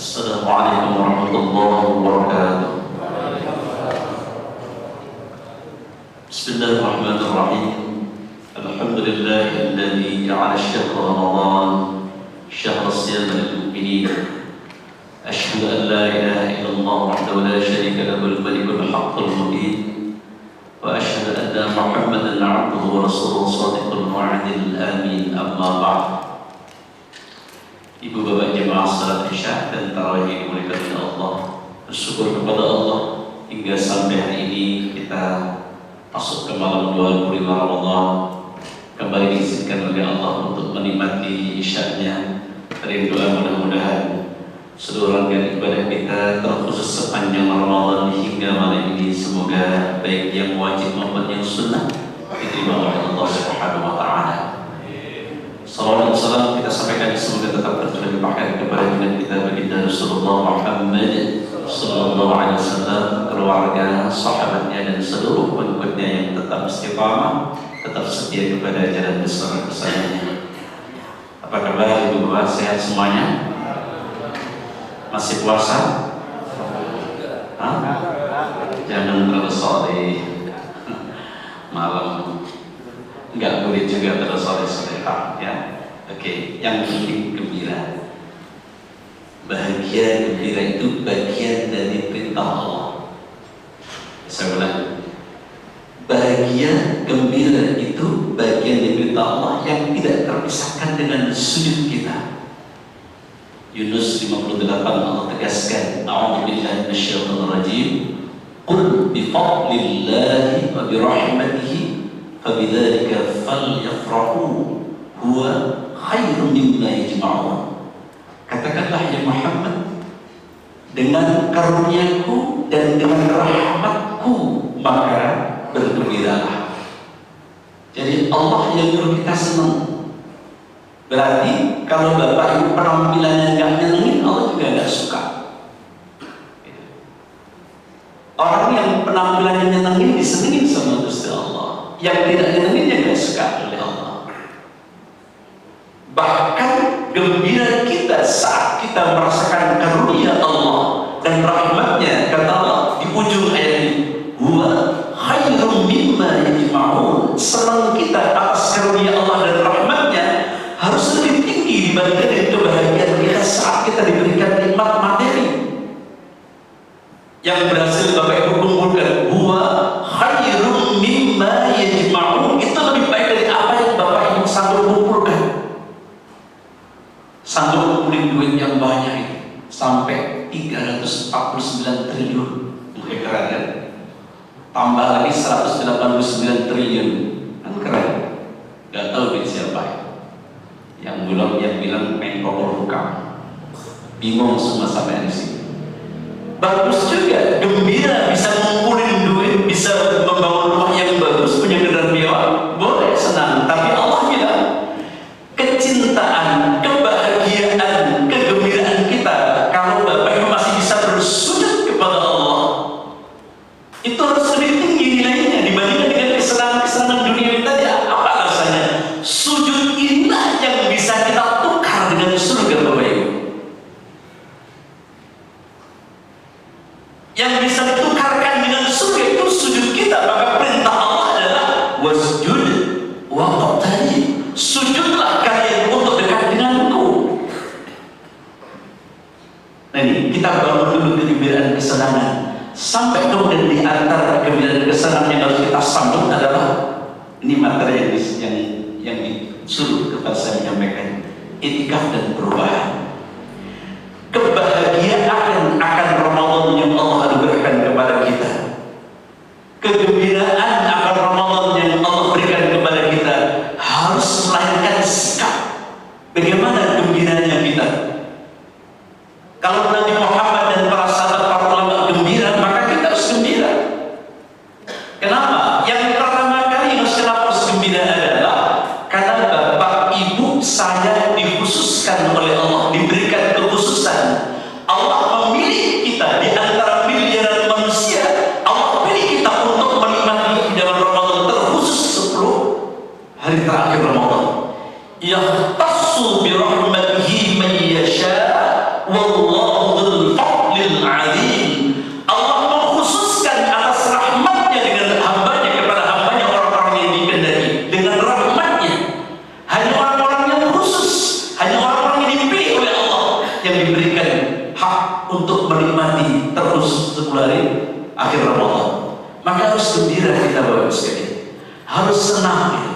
Assalamualaikum warahmatullahi wabarakatuh. Bismillahirrahmanirrahim. Alhamdulillahilladzi ja'ala syahra Ramadan syahra siyam lil-mu'minin. Asyhadu an la ilaha illallah wahdahu la syarika lahu al-malikul haqqul mubin. Wa asyhadu anna Muhammadan 'abduhu wa rasuluhu shadiqul wa'dil amin. Amma ba'd. Ibu bapak jemaah salat Isya dan tarawih yang dimuliakan oleh Allah, bersyukur kepada Allah hingga sampai hari ini kita masuk ke malam 25 Ramadan, kembali diizinkan oleh Allah untuk menikmati Isya'nya. Dari doa mudah-mudahan seluruh rangkaian ibadah kita terkhusus sepanjang Ramadan hingga malam ini semoga baik yang wajib maupun yang sunnah diterima oleh Allah Subhanahu wa taala. Salawat dan salam kita sampaikan semoga tetap tercurah dipakai kepada kita baginda Rasulullah Muhammad sallallahu alaihi wasallam, keluarga, sahabatnya dan seluruh pengikutnya yang tetap istiqamah, tetap setia kepada jalan besar-besarnya. Apa kabar ibu bapak, sehat semuanya? Masih puasa? Hah? Jangan terlalu sore malam. Enggak boleh juga terus soleh-solehah ya. Oke, yang penting gembira. Bahagia gembira itu bagian dari perintah Allah. Saya ulang. Bahagia gembira itu bagian dari perintah Allah yang tidak terpisahkan dengan sujud kita. Yunus 58 Allah tegaskan, A'udzubillahi minasyaitonir rajim. Qul bi fadlillahi wa bi rahmatihi fabidzalika falyafrahu huwa khairun mimma yajma'un. Katakanlah ya Muhammad, dengan karuniaku dan dengan rahmatku maka bergembiralah. Jadi Allah yang nyuruh kita senang. Berarti kalau bapak ibu penampilannya nggak nyenengin, Allah juga nggak suka. Orang yang penampilannya nyenengin disenengin sama Gusti Allah. Yang tidak nyenenginnya nggak suka oleh Allah. Bahkan gembira kita saat kita merasakan karunia Allah dan rahmatnya, kata Allah di ujung ayat ini, huwa khairum mimma yajma'un. Senang kita atas karunia Allah dan rahmatnya harus lebih tinggi dibandingkan dengan kebahagiaan kita saat kita diberikan nikmat materi yang berhasil bapak ibu kumpulkan. Huwa khairum mimma yajma'un, itu lebih baik dari apa yang bapak ibu sanggup kumpulkan. Sanggup kumpulin duit yang banyak ini sampai 349 triliun, keren kan? Tambah lagi 189 triliun, kan keren. Gak tahu duit siapa yang belum, yang bilang Menko Polhukam, bingung semua sampai di sini. Bagus juga, gembira bisa ngumpulin duit, bisa membangun rumah yang bagus, punya kendaraan mewah, boleh senang. Tapi Allah bilang kecintaan, kebahagiaan, kegembiraan kita kalau bapak ibu masih bisa bersujud kepada Allah, itu harus lebih tinggi nilainya dibandingkan dengan kesenangan-kesenangan dunia tadi. Apa alasannya? Sujud inilah yang bisa kita tukar dengan surga bapak ibu. Yang bisa ditukarkan dengan surga itu sujud kita. Maka perintah Allah adalah wasjud waqtari, sujudlah kalian untuk dekat denganku. Nah ini kita bangun dulu kegembiraan kesenangan, sampai kemudian di antara kegembiraan kesenangan yang harus kita sambut adalah ini materi yang disuruh kepada saya menyampaikan, itikaf dan perubahan. Kebahagiaan akan Ramadan yang Allah anugerahkan kepada kita, kegembiraan akan Ramadan yang Allah berikan kepada kita harus melahirkan sikap. Bagaimana gembiranya kita? Kalau Nabi Muhammad dan para sahabat, para ulama gembira, maka kita harus gembira. Kenapa? Yang pertama kali harus kenapa harus gembira adalah karena bapak ibu saya dikhususkan oleh Allah, yang diberikan hak untuk menikmati terus 10 hari akhir Ramadan. Maka harus gembira kita Bapak Ibu sekalian, harus senang gitu.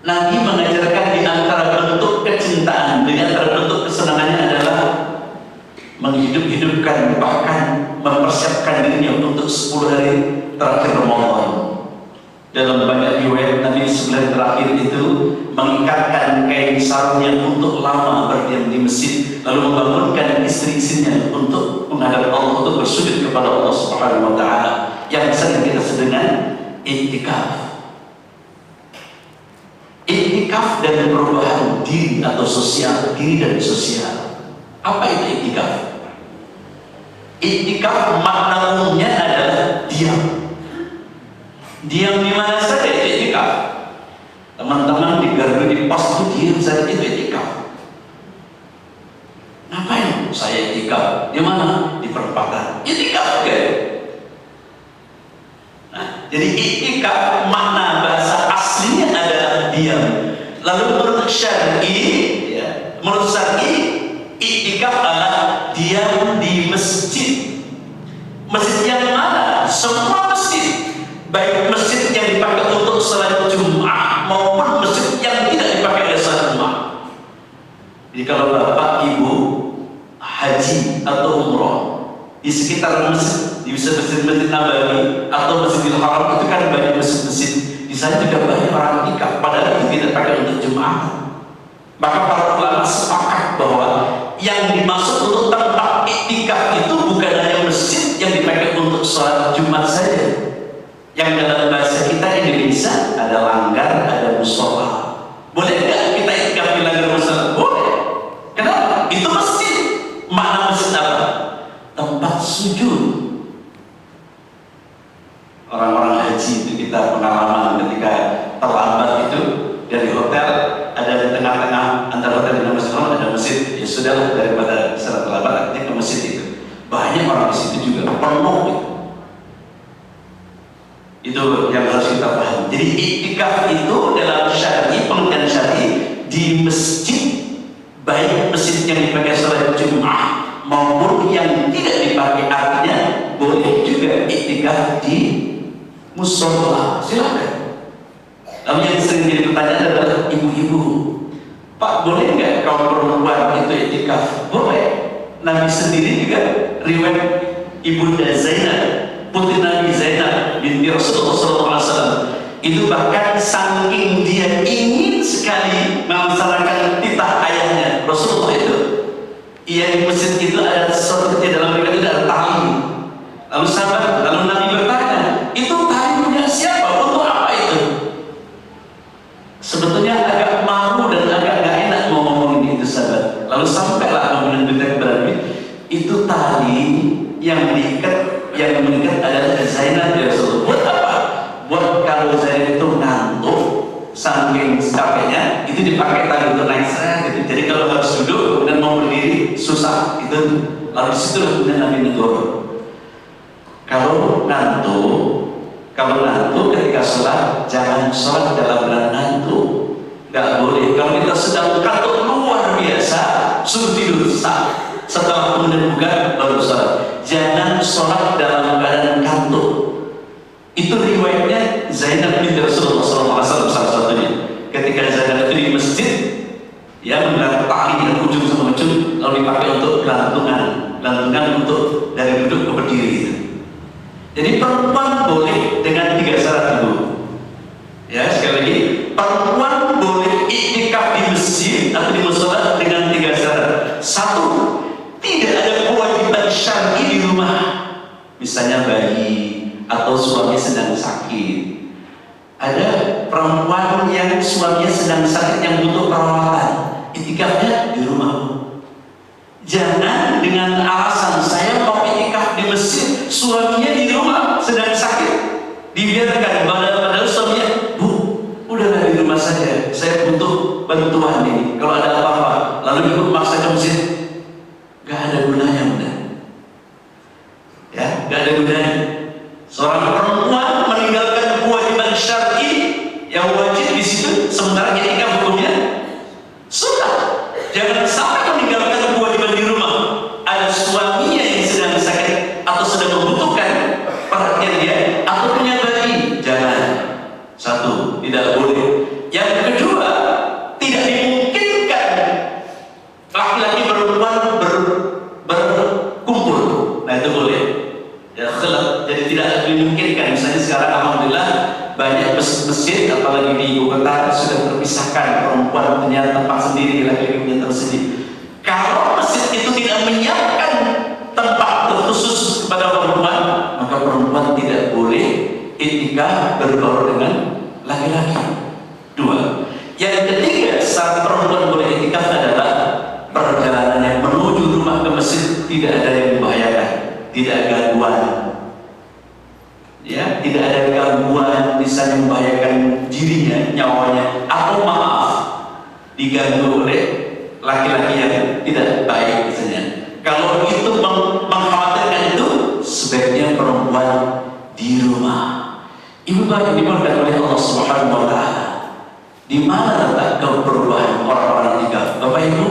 Nabi mengajarkan di antara bentuk kecintaan, di antara bentuk kesenangannya adalah menghidup-hidupkan, bahkan mempersiapkan dirinya untuk 10 hari terakhir Ramadan. Dalam banyak riwayat Nabi 9 hari terakhir itu mengikatkan kain sarungnya untuk lama berdiam di masjid, lalu membangunkan istri-istrinya untuk menghadap Allah, untuk bersujud kepada Allah Subhanahu wa taala, yang sering kita sebut dengan iktikaf. Iktikaf dan perubahan diri atau sosial, diri dan sosial. Apa itu iktikaf? Iktikaf makna umumnya adalah diam. Diam di mana saja itu iktikaf. Teman-teman di gardu di pos itu diam saja itu iktikaf. Ngapain saya iktikaf? Di mana? Di perempatan. Iktikaf kan? Nah, jadi iktikaf makna bahasa aslinya adalah diam. Lalu menurut syar'i, ya, menurut syar'i iktikaf adalah diam di masjid. Masjid yang mana? Semua masjid, baik masjid yang dipakai untuk salat Jumat maupun masjid yang tidak dipakai oleh salat Jumat. Jadi kalau Bapak Ibu haji atau umroh di sekitar masjid, di masjid-masjid Nabawi atau Masjidil Haram, itu kan banyak masjid-masjid. Di sana juga banyak orang iktikaf, padahal itu tidak pakai untuk Jumat. Maka para ulama sepakat bahwa yang dimaksud untuk tempat iktikaf itu bukan hanya masjid yang dipakai untuk sholat Jumat saja. Yang dalam bahasa kita Indonesia ada langgar, ada musola. Boleh nggak kita iktikaf di langgar musola? Boleh. Kenapa? Itu masjid. Makna masjid apa? Tempat sujud. Orang-orang haji itu kita pengalaman ketika terlambat itu dari hotel, ada di tengah-tengah antara hotel dan masjid, ada masjid. Ya sudahlah, daripada secara terlambat artinya ke masjid itu. Banyak orang di situ juga penuh gitu. Itu yang harus kita pahami. Jadi iktikaf itu dalam syar'i, pengertian syar'i, di masjid, baik masjid yang dipakai sholat Jumat maupun yang tidak dipakai, artinya boleh juga iktikaf di musola. Silakan. Lalu yang sering jadi pertanyaan adalah ibu-ibu, Pak, boleh nggak kaum perempuan itu iktikaf? Boleh. Nabi sendiri juga, riwayat Ibunda Zainab, putri Nabi Zainab binti Rasulullah SAW, itu bahkan saking dia ingin sekali melaksanakan titah ayahnya Rasulullah itu, ia di masjid itu ada sesuatu di dalam mereka itu ada tali. Lalu sahabat, lalu Nabi bertanya, itu tali punya siapa? Untuk apa itu? Sebetulnya agak malu dan agak gak enak mau ngomongin itu sahabat. Lalu sampailah kemudian berita kepada Nabi, itu tali yang mengikat adalah Zainab ya Rasulullah. Buat apa? Buat kalau Zainab itu ngantuk, saking capeknya, itu dipakai tali untuk naik saya gitu. Jadi kalau harus duduk dan mau berdiri susah itu. Lalu disitu kemudian Nabi negur, kalau ngantuk ketika sholat jangan sholat dalam keadaan ngantuk. Gak boleh. Kalau kita sedang ngantuk luar biasa, suruh tidur setelah kemudian buka baru sholat. Jangan sholat dalam keadaan kantuk. Itu riwayatnya Zainab binti Rasulullah SAW salah satunya. Ketika Zainab itu di masjid, ya menggelar tali dan ujung sama ujung, lalu dipakai untuk gelantungan untuk dari duduk ke berdiri itu. Jadi perempuan boleh dengan 3 syarat dulu. Ya sekali lagi, perempuan boleh iktikaf di masjid atau di musola dengan 3 syarat. 1, tidak ada kewajiban syar'i di rumah, misalnya bayi atau suami sedang sakit. Ada perempuan yang suaminya sedang sakit yang butuh perawatan, iktikafnya di rumah. Jangan dengan alasan saya mau iktikaf di masjid, suaminya di rumah sedang sakit, dibiarkan. Padahal suaminya, Bu, udahlah di rumah saja, saya butuh bantuan ini. Kalau ada apa-apa, lalu ikut maksa ke masjid, gak ada gunanya, udah. Ya, gak ada gunanya. Seorang perempuan meninggalkan kewajiban syar'i yang wajib di situ, sementara iktikaf hukumnya sudah. Jangan sampai meninggalkan lagi di ibu kota sudah terpisahkan, perempuan punya tempat sendiri, laki-laki punya tersendiri. Kalau masjid itu tidak menyiapkan tempat terkhusus kepada perempuan, maka perempuan tidak boleh iktikaf berbaur dengan laki-laki. Dua. Yang ketiga, saat perempuan boleh iktikaf adalah perjalanannya menuju rumah ke masjid tidak ada yang membahayakan, tidak ada gangguan. Ya, tidak ada gangguan misalnya membahayakan dirinya, nyawanya, atau maaf diganggu oleh laki-laki yang tidak baik misalnya. Kalau itu mengkhawatirkan itu, sebaiknya perempuan di rumah. Ibu bapak dimuliakan oleh Allah Subhanahu wa taala. Di mana letak perubahan orang-orang nikah? Bapak Ibu,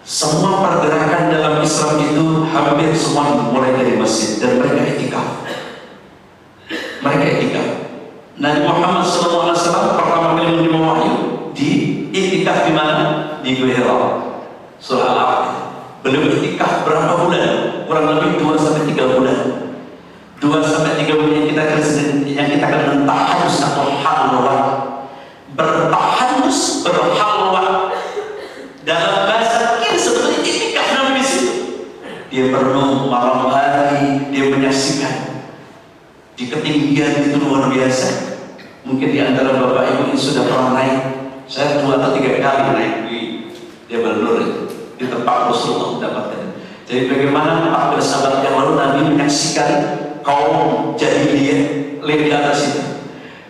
semua pergerakan dalam Islam itu hampir semua mulai dari masjid dan mereka iktikaf. Mereka iktikaf. Nabi Muhammad SAW pertama kali menerima wahyu di iktikaf di mana? Di Gua Hira. Surah Al-A'raf. Beliau iktikaf berapa bulan? Kurang lebih 2-3 bulan. 2-3 bulan yang kita akan tahanus atau halwa. Bertahanus, berhalwa. Dalam bahasa kita sebetulnya iktikaf Nabi di situ. Dia penuh malam hari, dia menyaksikan di ketinggian itu luar biasa. Mungkin di antara bapak ibu yang sudah pernah naik, saya 2 atau 3 kali naik di Jabal Nur itu, di tempat Rasulullah mendapatkan. Jadi bagaimana 14 abad yang lalu Nabi menyaksikan kaum jahiliyah di atas itu.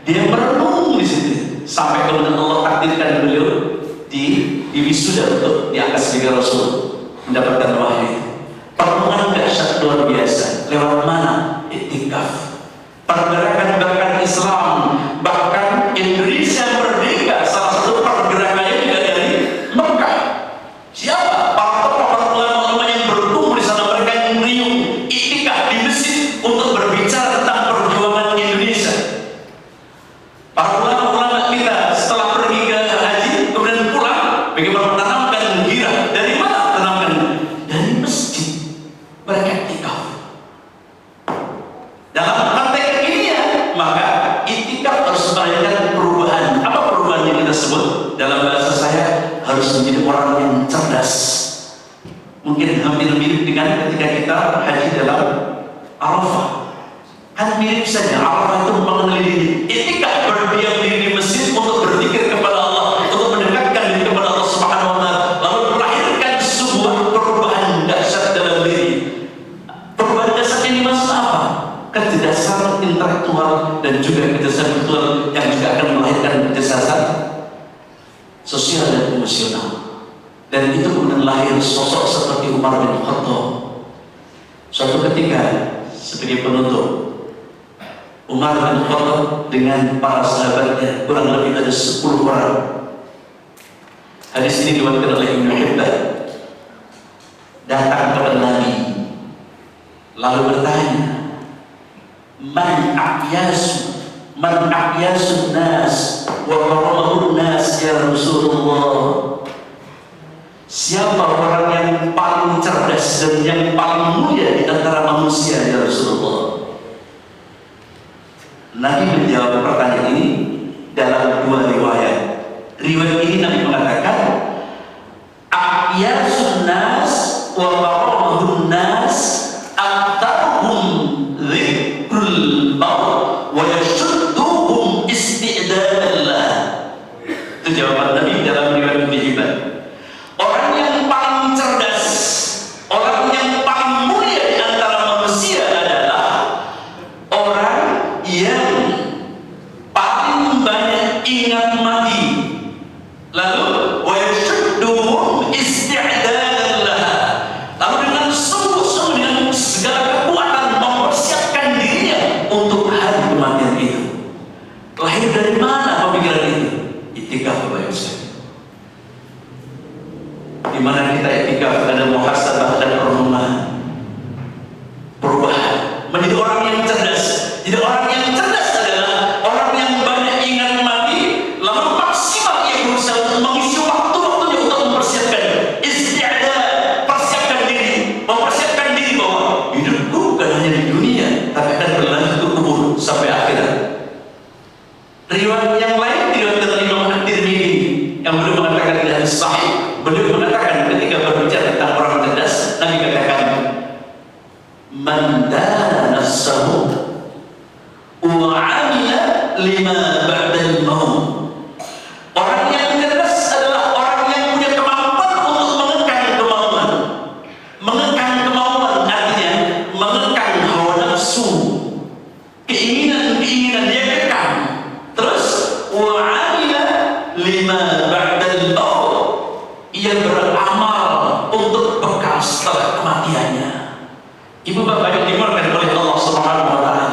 Dia merenung di situ sampai kemudian Allah takdirkan beliau di wisuda untuk diangkat sebagai Rasul, mendapatkan wahyu. Pertemuan dahsyat luar biasa. Lewat mana? Iktikaf. Pergerakan Islam, bahkan Indonesia merdeka, salah satu pergerakannya juga dari Mekah. Siapa? Para tokoh ulama-ulama yang bertumbuh di sana, mereka yang meriung iktikaf di masjid untuk berbicara tentang perjuangan Indonesia. Para ulama-ulama kita setelah pergi ke haji kemudian pulang, bagaimana menanamkan gairah? Dari mana tanamkan? Dari masjid. Mereka iktikaf. Dalam konteks kekinian, maka iktikaf harus melahirkan perubahan. Apa perubahan yang kita sebut? Dalam bahasa saya, harus menjadi orang yang cerdas. Mungkin hampir mirip dengan ketika kita haji dalam Arafah. Kan mirip saja, Arafah itu mengenali diri. Iktikaf berdiam diri di masjid untuk berzikir kepada Allah, untuk mendekatkan diri kepada Allah Subhanahu wa taala, lalu melahirkan sebuah perubahan dahsyat dalam diri. Perubahan dahsyat ini maksud apa? Kecerdasan intelektual dan juga kecerdasan virtual yang juga akan melahirkan kecerdasan sosial dan emosional. Dan itu kemudian lahir sosok seperti Umar bin Khattab. Suatu ketika sebagai penutup, Umar bin Khattab dengan para sahabatnya kurang lebih ada 10 orang. Hadis ini diriwayatkan oleh Ibnu Hibban. Datang kepada Nabi lalu bertanya, Man a'yasun nas wa karamahun nas ya Rasulullah. Siapa orang yang paling cerdas dan yang paling mulia di antara manusia ya Rasulullah? Nabi menjawab pertanyaan ini dalam 2 riwayat. Riwayat ini Nabi mengatakan, A'yasun nas wa karamahun nas aktaruhum dzikrul maut wa yashudduhum isti'dadallah. Itu jawaban Nabi dalam riwayat Ibnu Hibban. Orang yang paling cerdas, orang yang paling mulia di antara manusia adalah orang yang paling banyak ingat mati. Lalu wa yashudduhum isti'dadallah. Lalu dengan sungguh-sungguh, dengan segala kekuatan mempersiapkan dirinya untuk hari kematian itu. Lahir dari mana pemikiran itu? Iktikaf, Bapak Ibu sekalian. Di mana kita iktikaf ada muhasabah dan perubahan. Menjadi orang yang cerdas. Jadi orang yang cerdas adalah orang yang banyak ingat mati, lalu maksimal ia berusaha untuk mengisi waktu-waktunya untuk mempersiapkan isti'dad, mempersiapkan diri bahwa hidupku bukan hanya di dunia, tapi akan berlanjut ke kubur sampai akhirat. Ibu bapak yang dimurkai oleh Allah Subhanahu wa taala.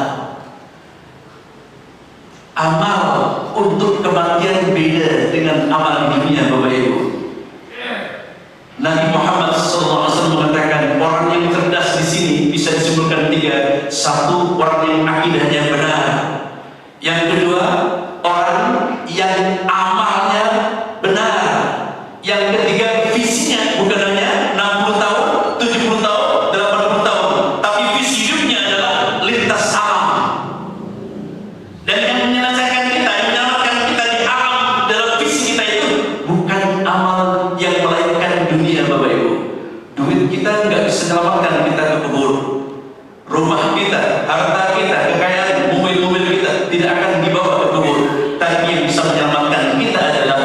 Amal untuk kematian beda dengan amal di dunia, Bapak Ibu. Nabi Muhammad SAW mengatakan orang yang cerdas di sini bisa disimpulkan tiga. Satu, orang yang akidahnya benar. Yang kedua, orang yang amalnya benar. Yang ketiga, visinya bukan hanya 60 tahun, 70 tahun, 80 tahun, tapi visi hidupnya adalah lintas alam. Dan yang menyelesaikan kita, yang menyelamatkan kita di alam dalam visi kita itu bukan amal yang melainkan dunia, Bapak Ibu. Duit kita nggak bisa menyelamatkan kita ke kubur. Rumah kita, harta kita, kekayaan, mobil-mobil kita tidak akan dibawa ke kubur. Tapi yang bisa menyelamatkan kita adalah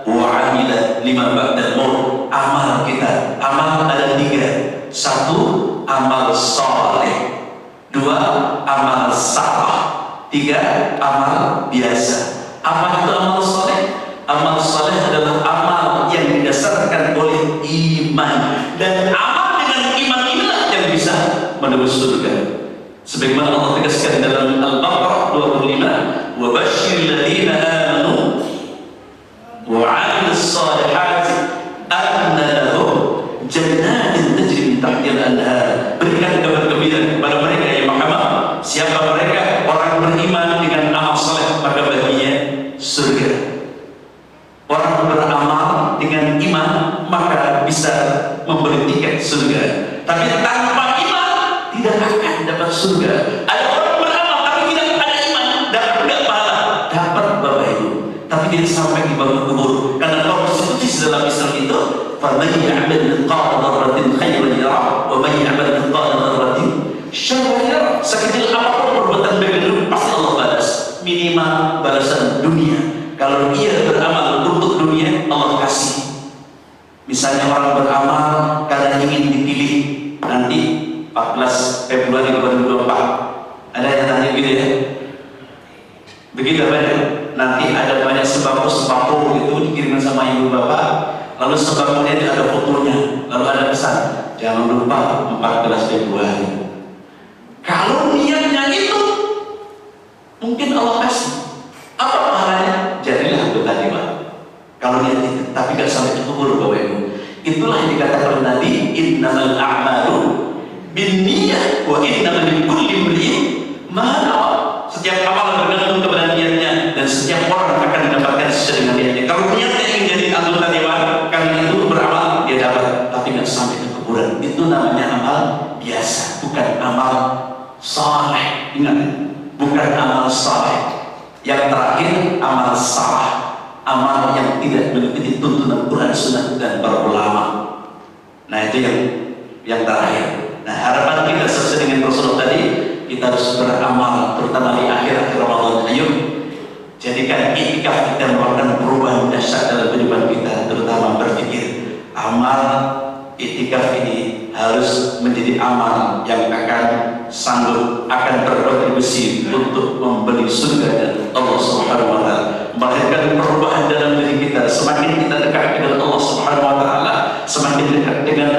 wa'amila lima ba'dal maut. Amal kita, amal ada tiga. Satu, amal saleh. Dua, amal salah. Tiga, amal biasa. Apa itu amal saleh? Amal saleh adalah amal yang didasarkan oleh iman, dan amal dengan iman inilah yang bisa menembus surga. Sebagaimana Allah tegaskan dalam Al-Baqarah 25, wa basyiril ladzina amanu wa 'amilus shalihati anna lahum jannatin tajri min tahtiha al-anhar. Berikan kabar gembira kepada mereka yang Muhammad, siapa mereka? Orang beriman dengan amal saleh, maka baginya surga. Orang beramal dengan iman maka bisa memberi tiket surga. Tapi tanpa iman tidak akan dapat surga. Ada orang beramal tapi tidak ada iman, dapat enggak pahala? Dapat, Bapak Ibu, tapi tidak sampai di bawah kubur. Karena konstitusi dalam Islam itu, faman ya'mal mithqala dzarratin khairan yarah wa man ya'mal mithqala dzarratin syarran yarah. Sekecil apapun perbuatan baik itu pasti Allah balas, minimal balasan dunia. Kalau ia beramal untuk dunia, Allah kasih. Misalnya orang beramal karena ingin dipilih nanti 14 Februari 2024. Ada yang tanya gitu ya? Begitu banyak. Nanti ada banyak sembako itu dikirimkan sama ibu bapak. Lalu sembakonya itu ada fotonya. Lalu ada pesan, jangan lupa 14 Februari. Kalau niatnya itu, mungkin Allah kasih. Apa pahalanya? Jadilah anggota dewan. Kalau niat itu, tapi gak sampai ke kubur, Bapak Ibu. Itulah yang dikatakan oleh Nabi, innamal a'malu binniyah wa innamal likulli imri'in ma nawa. Setiap amalan bergantung kepada niatnya, dan setiap orang akan mendapatkan sesuai dengan niatnya. Kalau niatnya ingin jadi anggota dewan, karena itu beramal, dia dapat, tapi gak sampai ke kuburan. Itu namanya amal biasa, bukan amal saleh. Ingat, bukan amal saleh. Yang terakhir, amal salah, amal yang tidak mengikuti tuntunan Quran, Sunnah, dan para ulama. Nah itu yang terakhir. Nah harapan kita sesuai dengan Rasulullah tadi, kita harus beramal, terutama di akhir Ramadan. Ayo jadikan iktikaf kita merupakan perubahan dahsyat dalam kehidupan kita, terutama berpikir amal iktikaf ini harus menjadi amal yang akan sanggup, akan berkontribusi untuk membeli surga dan Allah Subhanahu wa taala, melahirkan perubahan dalam diri kita. Semakin kita dekat dengan Allah Subhanahu wa taala, semakin dekat dengan